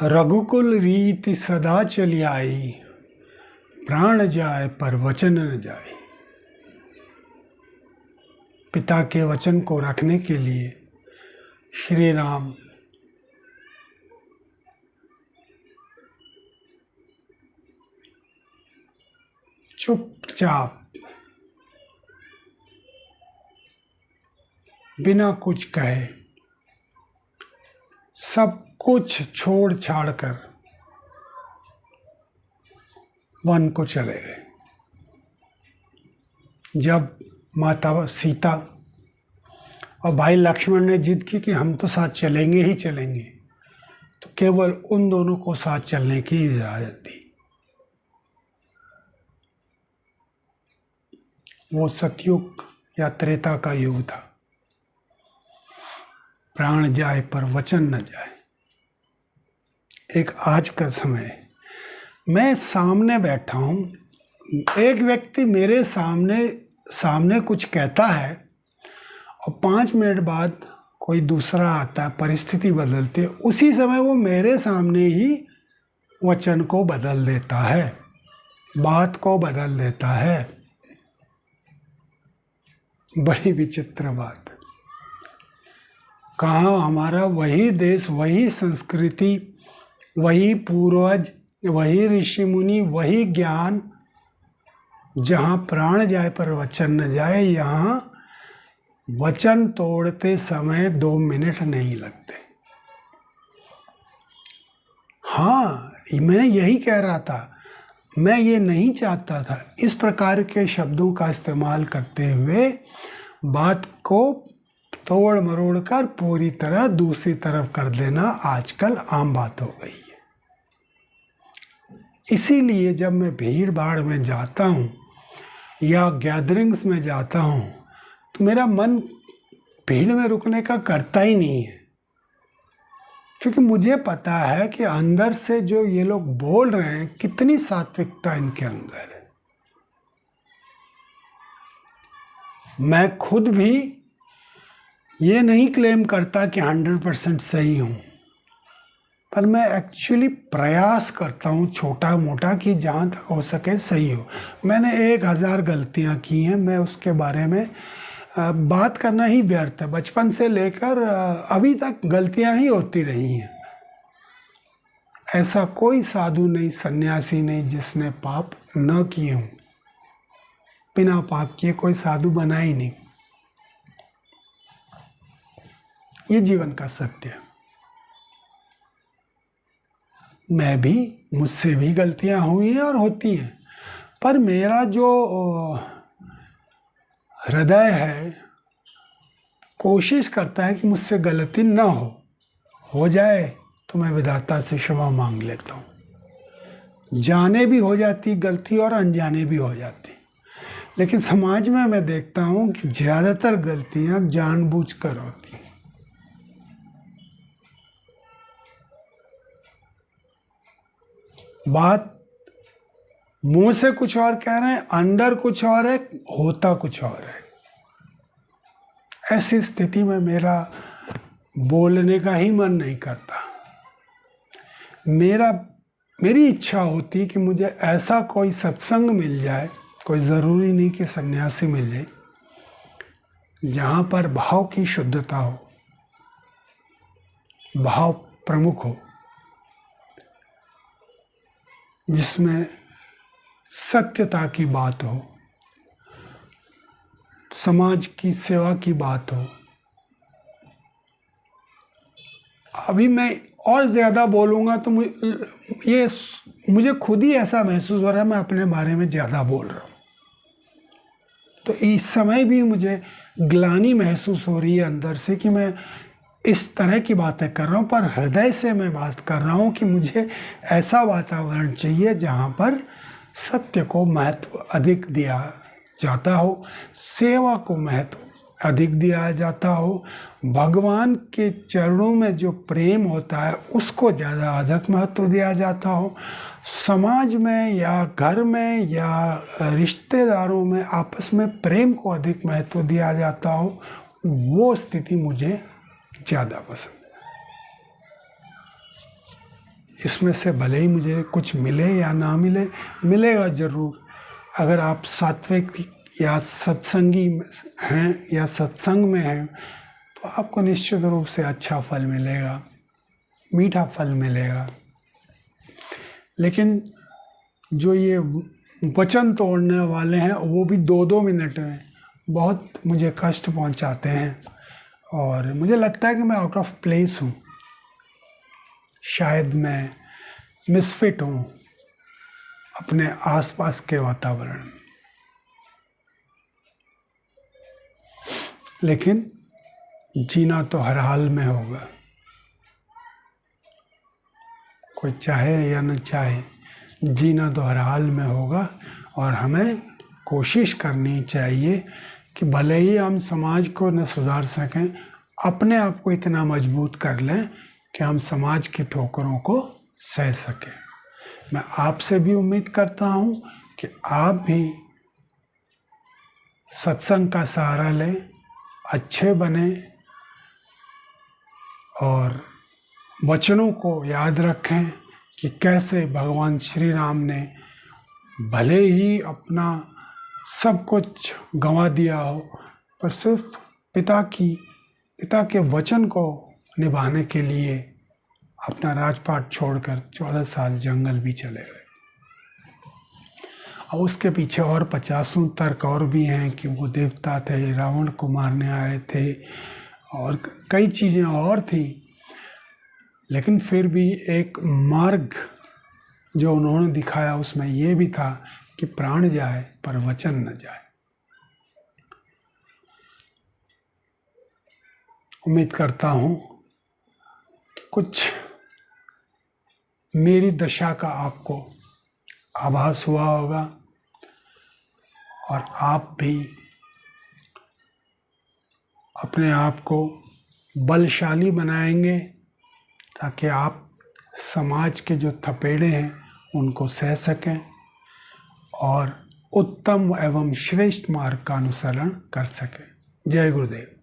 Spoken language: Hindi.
रघुकुल रीति सदा चली आई, प्राण जाए पर वचन न जाए। पिता के वचन को रखने के लिए श्री राम चुपचाप बिना कुछ कहे सब कुछ छोड़ छाड़ कर वन को चले गए। जब माता सीता और भाई लक्ष्मण ने जिद की कि हम तो साथ चलेंगे ही चलेंगे, तो केवल उन दोनों को साथ चलने की इजाजत दी। वो सतयुग या त्रेता का युग था। प्राण जाए पर वचन न जाए। एक आज का समय, मैं सामने बैठा हूँ, एक व्यक्ति मेरे सामने कुछ कहता है और 5 मिनट बाद कोई दूसरा आता है, परिस्थिति बदलती है, उसी समय वो मेरे सामने ही वचन को बदल देता है, बात को बदल देता है। बड़ी विचित्र बात। कहाँ हमारा वही देश, वही संस्कृति, वही पूर्वज, वही ऋषि मुनि, वही ज्ञान, जहाँ प्राण जाए पर वचन न जाए, यहाँ वचन तोड़ते समय 2 मिनट नहीं लगते। हाँ, मैं यही कह रहा था, मैं ये नहीं चाहता था इस प्रकार के शब्दों का इस्तेमाल करते हुए बात को तोड़ मरोड़ कर पूरी तरह दूसरी तरफ कर देना आजकल आम बात हो गई है। इसीलिए जब मैं भीड़ भाड़ में जाता हूँ या गैदरिंग्स में जाता हूँ तो मेरा मन भीड़ में रुकने का करता ही नहीं है, क्योंकि मुझे पता है कि अंदर से जो ये लोग बोल रहे हैं, कितनी सात्विकता इनके अंदर है। मैं खुद भी ये नहीं क्लेम करता कि 100% सही हूँ, पर मैं एक्चुअली प्रयास करता हूँ छोटा मोटा कि जहाँ तक हो सके सही हो। मैंने 1000 गलतियाँ की हैं, मैं उसके बारे में बात करना ही व्यर्थ है। बचपन से लेकर अभी तक गलतियाँ ही होती रही हैं। ऐसा कोई साधु नहीं, सन्यासी नहीं जिसने पाप न किए हों। बिना पाप किए कोई साधु बना ही नहीं। ये जीवन का सत्य है। मैं भी, मुझसे भी गलतियां हुई हैं और होती हैं, पर मेरा जो हृदय है कोशिश करता है कि मुझसे गलती ना हो जाए तो मैं विधाता से क्षमा मांग लेता हूँ। जाने भी हो जाती गलती और अनजाने भी हो जाती, लेकिन समाज में मैं देखता हूँ कि ज़्यादातर गलतियाँ जानबूझकर होती हैं। बात मुंह से कुछ और कह रहे हैं, अंदर कुछ और है, होता कुछ और है। ऐसी स्थिति में मेरा बोलने का ही मन नहीं करता। मेरी इच्छा होती कि मुझे ऐसा कोई सत्संग मिल जाए, कोई ज़रूरी नहीं कि सन्यासी मिल जाए, जहाँ पर भाव की शुद्धता हो, भाव प्रमुख हो, जिसमें सत्यता की बात हो, समाज की सेवा की बात हो। अभी मैं और ज़्यादा बोलूँगा तो मुझे खुद ही ऐसा महसूस हो रहा है मैं अपने बारे में ज़्यादा बोल रहा हूँ। तो इस समय भी मुझे ग्लानि महसूस हो रही है अंदर से कि मैं इस तरह की बातें कर रहा हूँ, पर हृदय से मैं बात कर रहा हूँ कि मुझे ऐसा वातावरण चाहिए जहाँ पर सत्य को महत्व अधिक दिया जाता हो, सेवा को महत्व अधिक दिया जाता हो, भगवान के चरणों में जो प्रेम होता है उसको ज़्यादा अधिक महत्व दिया जाता हो, समाज में या घर में या रिश्तेदारों में आपस में प्रेम को अधिक महत्व दिया जाता हो, वो स्थिति मुझे ज़्यादा पसंद है। इसमें से भले ही मुझे कुछ मिले या ना मिले, मिलेगा ज़रूर। अगर आप सात्विक या सत्संगी हैं या सत्संग में हैं तो आपको निश्चित रूप से अच्छा फल मिलेगा, मीठा फल मिलेगा। लेकिन जो ये वचन तोड़ने वाले हैं वो भी 2-2 मिनट में बहुत मुझे कष्ट पहुंचाते हैं, और मुझे लगता है कि मैं आउट ऑफ प्लेस हूँ, शायद मैं मिसफिट हूँ अपने आसपास के वातावरण में। लेकिन जीना तो हर हाल में होगा, कोई चाहे या न चाहे, जीना तो हर हाल में होगा। और हमें कोशिश करनी चाहिए कि भले ही हम समाज को न सुधार सकें, अपने आप को इतना मजबूत कर लें कि हम समाज की ठोकरों को सह सकें। मैं आपसे भी उम्मीद करता हूँ कि आप भी सत्संग का सहारा लें, अच्छे बने और वचनों को याद रखें कि कैसे भगवान श्री राम ने भले ही अपना सब कुछ गंवा दिया हो, पर सिर्फ पिता के वचन को निभाने के लिए अपना राजपाट छोड़कर 14 साल जंगल भी चले गए। और उसके पीछे और 50 तर्क और भी हैं कि वो देवता थे, रावण को मारने आए थे, और कई चीज़ें और थी। लेकिन फिर भी एक मार्ग जो उन्होंने दिखाया उसमें ये भी था कि प्राण जाए पर वचन न जाए। उम्मीद करता हूँ कि कुछ मेरी दशा का आपको आभास हुआ होगा, और आप भी अपने आप को बलशाली बनाएंगे ताकि आप समाज के जो थपेड़े हैं उनको सह सकें और उत्तम एवं श्रेष्ठ मार्ग का अनुसरण कर सकें। जय गुरुदेव।